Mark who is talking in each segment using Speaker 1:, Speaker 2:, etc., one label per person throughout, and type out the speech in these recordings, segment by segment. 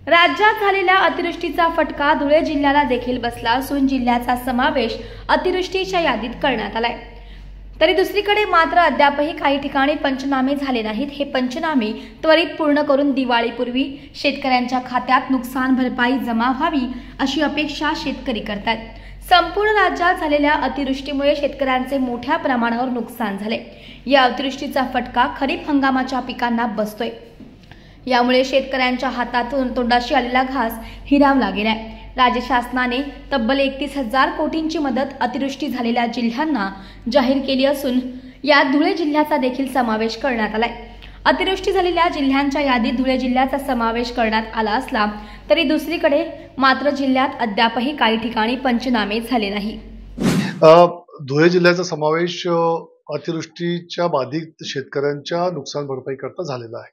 Speaker 1: राज्यात झालेल्या अतिवृष्टीचा फटका धुळे जिल्ह्याला देखील बसला असून जिल्ह्याचा समावेश अतिवृष्टीच्या यादीत करण्यात आलाय। तरी दुसरीकडे मात्र अद्यापही काही ठिकाणी पंचनामे झाले नाहीत। हे पंचनामे त्वरित पूर्ण करून दिवाळीपूर्वी शेतकऱ्यांच्या खात्यात नुकसान भरपाई जमा व्हावी अशी अपेक्षा शेतकरी करतात। संपूर्ण राज्यात झालेल्या अतिवृष्टीमुळे शेतकऱ्यांचे मोठ्या प्रमाणावर नुकसान झाले। या अतिवृष्टीचा फटका खरीप हंगामाच्या पिकांना बसतोय। यामुळे शेतकऱ्यांच्या हातातून तोंडाशी आलेला घास हिरावला गेलाय। राज्य शासनाने तब्बल 31,000 कोटींची मदत अतिवृष्टी झालेल्या जिल्ह्यांना जाहीर केली असून यात धुळे जिल्ह्याचा देखील समावेश करण्यात आलाय। अतिवृष्टी झालेल्या जिल्ह्यांच्या यादीत धुळे जिल्ह्याचा समावेश करण्यात आला असला तरी दुसरीकडे मात्र जिल्ह्यात अद्यापही काही ठिकाणी पंचनामे झाले नाही।
Speaker 2: धुळे जिल्ह्याचा समावेश अतिवृष्टीच्या बाधित शेतकऱ्यांच्या नुकसान भरपाई करता झालेला आहे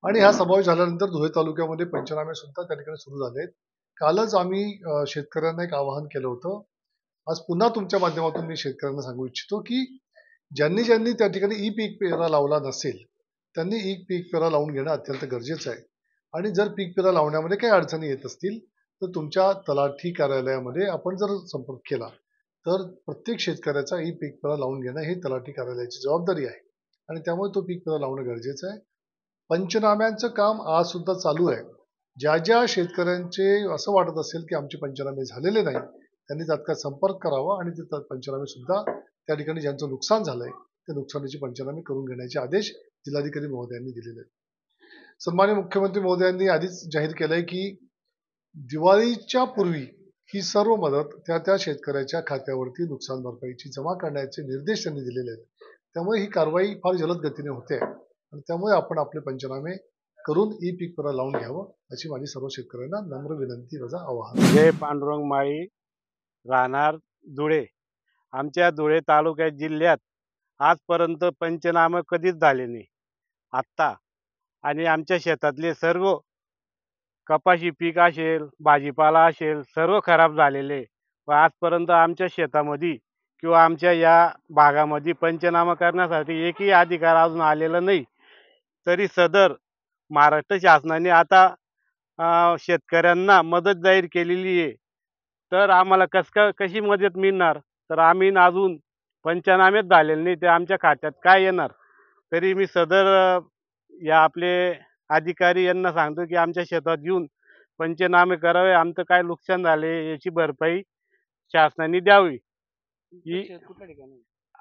Speaker 2: आणि हा समावेश झाल्यानंतर धुळे तालुक्यामध्ये पंचनामे सुद्धा त्या ठिकाणी सुरू झालेत। कालच आम्ही शेतकऱ्यांना एक आवाहन केलं होतं। आज पुन्हा तुमच्या माध्यमातून मी शेतकऱ्यांना सांगू इच्छितो की ज्यांनी त्या ठिकाणी ई पीक पेरा लावला नसेल त्यांनी ई पीक पेरा लावून घेणं अत्यंत गरजेचं आहे आणि जर पीक पेरा लावण्यामध्ये काही अडचणी येत असतील तर तुमच्या तलाठी कार्यालयामध्ये आपण जर संपर्क केला तर प्रत्येक शेतकऱ्याचा ई पीक पेरा लावून घेणं हे तलाठी कार्यालयाची जबाबदारी आहे आणि त्यामुळे तो पीक पेरा लावणं गरजेचं आहे। पंचनाम्यांचं काम आज सुद्धा चालू आहे। ज्या शेतकऱ्यांचे असं वाटत असेल की आमचे पंचनामे झालेले नाही त्यांनी तात्काळ संपर्क करावा आणि ते पंचनामे सुद्धा त्या ठिकाणी ज्यांचं नुकसान झालंय ते नुकसानीचे पंचनामे करून घेण्याचे आदेश जिल्हाधिकारी महोदयांनी दिलेले आहेत। सन्माननीय मुख्यमंत्री महोदयांनी आधीच जाहीर केलंय की दिवाळीच्या पूर्वी ही सर्व मदत त्या शेतकऱ्याच्या खात्यावरती नुकसान भरपाईची जमा करण्याचे निर्देश त्यांनी दिलेले आहेत। त्यामुळे ही कारवाई फार जलद गतीने होते आणि त्यामुळे आपण आपले पंचनामे करून ई पीक पेरा लावून घ्यावं अशी माझी सर्व शेतकऱ्यांना नम्र विनंती वजा आवाहन।
Speaker 3: जय पांडुरंग माळी, राहणार धुळे। आमच्या धुळे तालुक्यात जिल्ह्यात आजपर्यंत पंचनामे कधीच झाले नाही आत्ता आणि आमच्या शेतातले सर्व कपाशी पीक असेल भाजीपाला असेल सर्व खराब झालेले व आजपर्यंत आमच्या शेतामध्ये किंवा आमच्या या भागामध्ये पंचनामा करण्यासाठी एकही अधिकार अजून आलेला नाही। तरी सदर महाराष्ट्र शासनाने आता शेतकऱ्यांना मदत जाहीर केलेली आहे तर आम्हाला कशी मदत मिळणार तर आम्ही अजून पंचनामेच झालेले नाही ते आमच्या खात्यात काय येणार। तरी मी सदर या आपले अधिकारी यांना सांगतो की आमच्या शेतात येऊन पंचनामे करावे, आमचं काय नुकसान झाले याची भरपाई शासनाने द्यावी।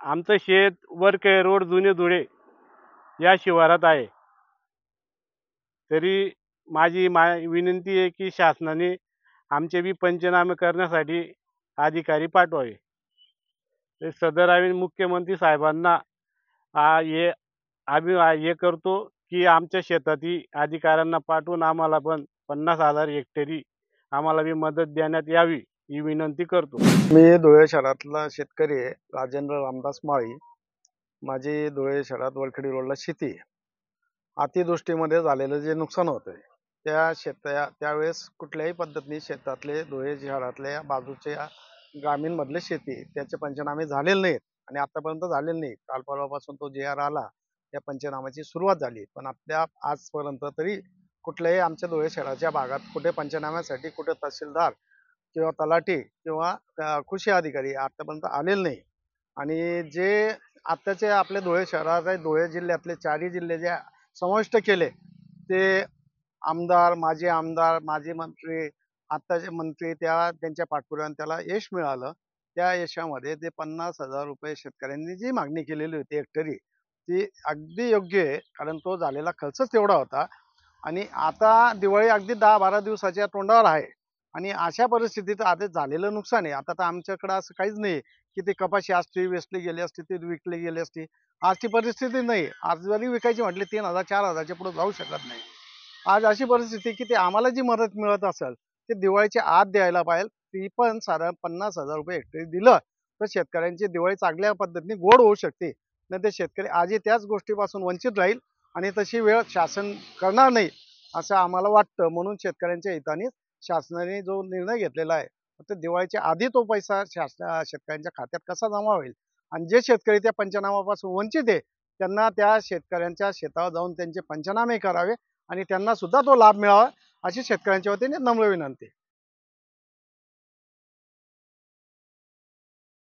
Speaker 3: आमचं शेत वरके रोड जुने धुळे या शिवारात आहे। तरी माझी विनंती आहे की शासनाने आमचे बी पंचनामे करण्यासाठी अधिकारी पाठवावे। ते सदर आम्ही मुख्यमंत्री साहेबांना आम्ही हे करतो की आमच्या शेतातील अधिकाऱ्यांना पाठवून आम्हाला पण 50,000 हेक्टरी आम्हाला बी मदत देण्यात यावी ही विनंती करतो।
Speaker 4: मी धुळे शहरातला शेतकरी आहे, राजेंद्र रामदास माळी। माझी धुळे शहरात वरखेडी रोडला शेती आहे। अतिवृष्टीमध्ये झालेलं जे नुकसान होतंय त्यावेळेस कुठल्याही पद्धतीने शेतातले धुळे शहरातल्या बाजूच्या ग्रामीण मधले शेती त्याचे पंचनामे झालेले नाहीत आणि आतापर्यंत झालेले नाही। काल परवापासून तो JR आला त्या पंचनाम्याची सुरुवात झाली पण आजपर्यंत तरी कुठल्याही आमच्या धुळे शहराच्या भागात कुठे पंचनाम्यासाठी कुठे तहसीलदार किंवा तलाठी किंवा कृषी अधिकारी आतापर्यंत आलेले नाही। आणि जे आताचे आपले धुळे शहरात धुळे जिल्ह्यातले 4ही जिल्हे जे समाविष्ट केले ते आमदार माजी मंत्री आत्ताचे मंत्री त्यांच्या पाठपुराव्याने त्याला यश मिळालं। त्या यशामध्ये ते 50,000 रुपये शेतकऱ्यांनी जी मागणी केलेली होती हेक्टरी ती अगदी योग्य आहे कारण तो झालेला खर्चच तेवढा होता आणि आता दिवाळी अगदी 10-12 दिवसाच्या तोंडावर आहे आणि अशा परिस्थितीत आता झालेलं नुकसान आहे। आता तर आमच्याकडे असं काहीच नाही की ते कपाशी असती वेचली गेली असती ती विकली गेली असती, आज ती परिस्थिती नाही। आज जरी विकायची म्हटली 3,000-4,000च्या पुढे जाऊ शकत नाही। आज अशी परिस्थिती की ते आम्हाला जी मदत मिळत असेल ते दिवाळीच्या आत द्यायला पाहिजे। ती पण साधारण 50,000 रुपये हेक्टरी दिलं तर शेतकऱ्यांची दिवाळी चांगल्या पद्धतीने गोड होऊ शकते, नाही ते शेतकरी आजही त्याच गोष्टीपासून वंचित राहील आणि तशी वेळ शासन करणार नाही असं आम्हाला वाटतं। म्हणून शेतकऱ्यांच्या हिताने शासनाने जो निर्णय घेतलेला आहे तर दिवाळीच्या आधी तो पैसा शेतकऱ्यांच्या खात्यात कसा जमा होईल आणि जे शेतकरी त्या पंचनाम्यापासून वंचित आहे त्यांना त्या शेतकऱ्यांच्या शेतावर जाऊन त्यांचे पंचनामे करावे आणि त्यांना सुद्धा तो लाभ मिळावा अशी शेतकऱ्यांच्या वतीने नम्र विनंती.